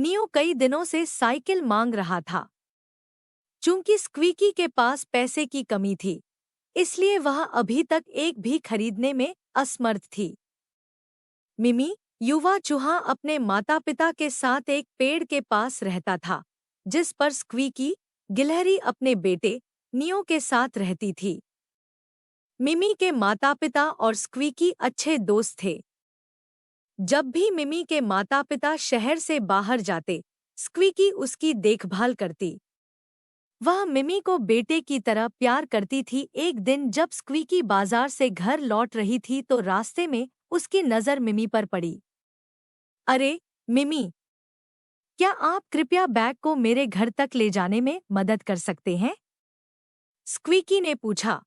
Neo कई दिनों से साइकिल मांग रहा था। चूंकि स्क्वीकी के पास पैसे की कमी थी, इसलिए वह अभी तक एक भी खरीदने में असमर्थ थी। मिमी, युवा चूहा, अपने माता पिता के साथ एक पेड़ के पास रहता था, जिस पर स्क्वीकी, गिलहरी, अपने बेटे नियो के साथ रहती थी। मिमी के माता पिता और स्क्वीकी अच्छे दोस्त थे। जब भी मिमी के माता पिता शहर से बाहर जाते, स्क्वीकी उसकी देखभाल करती। वह मिमी को बेटे की तरह प्यार करती थी। एक दिन जब स्क्वीकी बाजार से घर लौट रही थी तो रास्ते में उसकी नज़र मिमी पर पड़ी। अरे मिमी, क्या आप कृपया बैग को मेरे घर तक ले जाने में मदद कर सकते हैं? स्क्वीकी ने पूछा।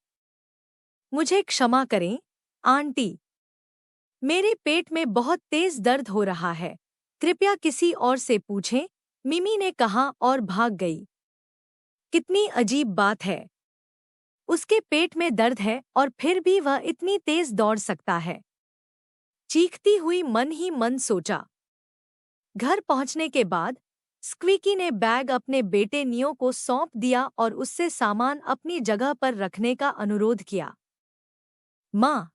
मुझे क्षमा करें, आंटी। मेरे पेट में बहुत तेज दर्द हो रहा है। कृपया किसी और से पूछें, मिमी ने कहा और भाग गई। कितनी अजीब बात है। उसके पेट में दर्द है और फिर भी वह इतनी तेज दौड़ सकता है, चीखती हुई मन ही मन सोचा। घर पहुंचने के बाद स्क्वीकी ने बैग अपने बेटे नियो को सौंप दिया और उससे सामान अपनी जगह पर रखने का अनुरोध किया। माँ,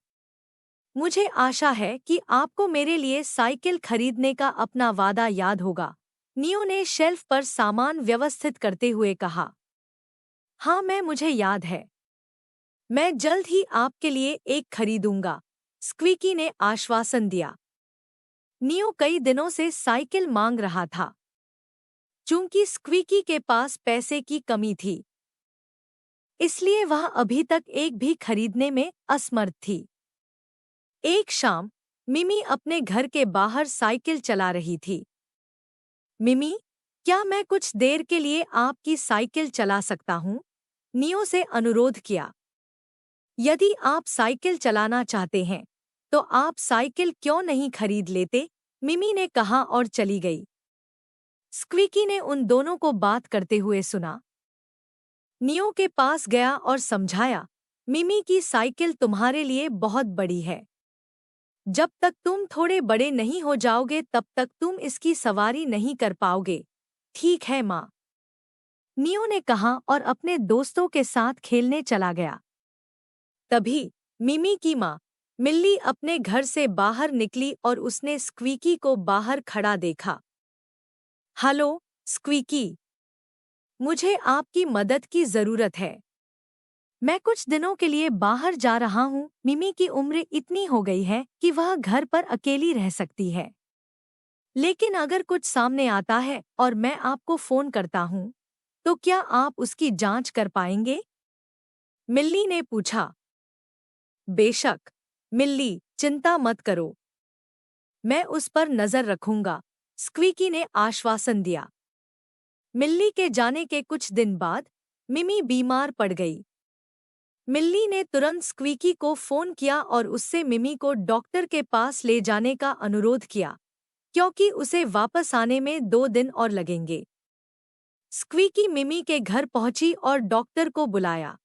मुझे आशा है कि आपको मेरे लिए साइकिल खरीदने का अपना वादा याद होगा, नियो ने शेल्फ पर सामान व्यवस्थित करते हुए कहा। हाँ, मुझे याद है। मैं जल्द ही आपके लिए एक खरीदूंगा, स्क्वीकी ने आश्वासन दिया। नियो कई दिनों से साइकिल मांग रहा था। चूंकि स्क्वीकी के पास पैसे की कमी थी, इसलिए वह अभी तक एक भी खरीदने में असमर्थ थी। एक शाम मिमी अपने घर के बाहर साइकिल चला रही थी। मिमी, क्या मैं कुछ देर के लिए आपकी साइकिल चला सकता हूँ? नियो से अनुरोध किया। यदि आप साइकिल चलाना चाहते हैं, तो आप साइकिल क्यों नहीं खरीद लेते? मिमी ने कहा और चली गई। स्क्वीकी ने उन दोनों को बात करते हुए सुना। नियो के पास गया और समझाया, मिमी की साइकिल तुम्हारे लिए बहुत बड़ी है। जब तक तुम थोड़े बड़े नहीं हो जाओगे तब तक तुम इसकी सवारी नहीं कर पाओगे। ठीक है माँ, नियो ने कहा और अपने दोस्तों के साथ खेलने चला गया। तभी मिमी की माँ मिल्ली अपने घर से बाहर निकली और उसने स्क्वीकी को बाहर खड़ा देखा। हेलो स्क्वीकी, मुझे आपकी मदद की ज़रूरत है। मैं कुछ दिनों के लिए बाहर जा रहा हूँ। मिमी की उम्र इतनी हो गई है कि वह घर पर अकेली रह सकती है। लेकिन अगर कुछ सामने आता है और मैं आपको फ़ोन करता हूँ, तो क्या आप उसकी जांच कर पाएंगे? मिल्ली ने पूछा। बेशक मिल्ली, चिंता मत करो, मैं उस पर नज़र रखूंगा, स्क्वीकी ने आश्वासन दिया। मिल्ली के जाने के कुछ दिन बाद मिमी बीमार पड़ गई। मिल्ली ने तुरंत स्क्वीकी को फ़ोन किया और उससे मिमी को डॉक्टर के पास ले जाने का अनुरोध किया, क्योंकि उसे वापस आने में 2 दिन और लगेंगे। स्क्वीकी मिमी के घर पहुंची और डॉक्टर को बुलाया।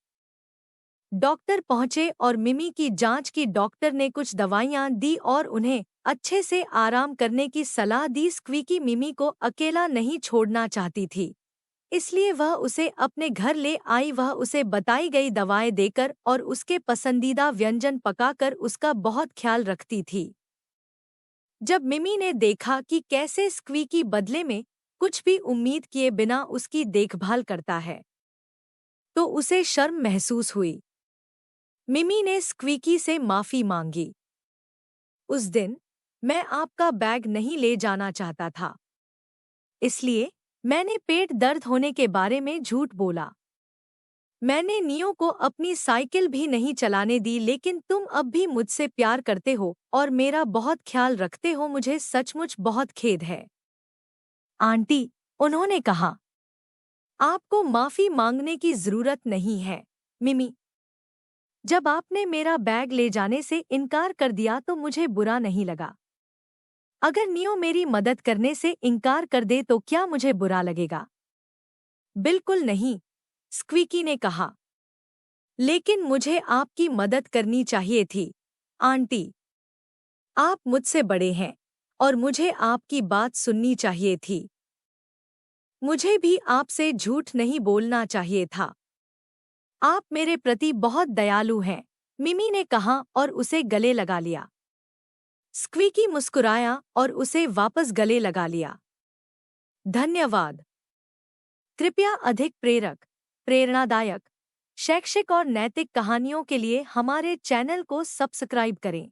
डॉक्टर पहुंचे और मिमी की जांच की। डॉक्टर ने कुछ दवाइयां दी और उन्हें अच्छे से आराम करने की सलाह दी। स्क्वीकी मिमी को अकेला नहीं छोड़ना चाहती थी, इसलिए वह उसे अपने घर ले आई। वह उसे बताई गई दवाएं देकर और उसके पसंदीदा व्यंजन पकाकर उसका बहुत ख्याल रखती थी। जब मिमी ने देखा कि कैसे स्क्वीकी बदले में कुछ भी उम्मीद किए बिना उसकी देखभाल करता है, तो उसे शर्म महसूस हुई। मिमी ने स्क्वीकी से माफ़ी मांगी। उस दिन मैं आपका बैग नहीं ले जाना चाहता था, इसलिए मैंने पेट दर्द होने के बारे में झूठ बोला। मैंने नियो को अपनी साइकिल भी नहीं चलाने दी, लेकिन तुम अब भी मुझसे प्यार करते हो और मेरा बहुत ख्याल रखते हो। मुझे सचमुच बहुत खेद है। आंटी, उन्होंने कहा। आपको माफ़ी मांगने की ज़रूरत नहीं है, मिमी। जब आपने मेरा बैग ले जाने से इनकार कर दिया तो मुझे बुरा नहीं लगा। अगर नियो मेरी मदद करने से इनकार कर दे तो क्या मुझे बुरा लगेगा? बिल्कुल नहीं, स्क्वीकी ने कहा। लेकिन मुझे आपकी मदद करनी चाहिए थी, आंटी। आप मुझसे बड़े हैं और मुझे आपकी बात सुननी चाहिए थी। मुझे भी आपसे झूठ नहीं बोलना चाहिए था। आप मेरे प्रति बहुत दयालु हैं, मिमी ने कहा और उसे गले लगा लिया। स्क्वीकी मुस्कुराया और उसे वापस गले लगा लिया। धन्यवाद। कृपया अधिक प्रेरक, प्रेरणादायक, शैक्षिक और नैतिक कहानियों के लिए हमारे चैनल को सब्सक्राइब करें।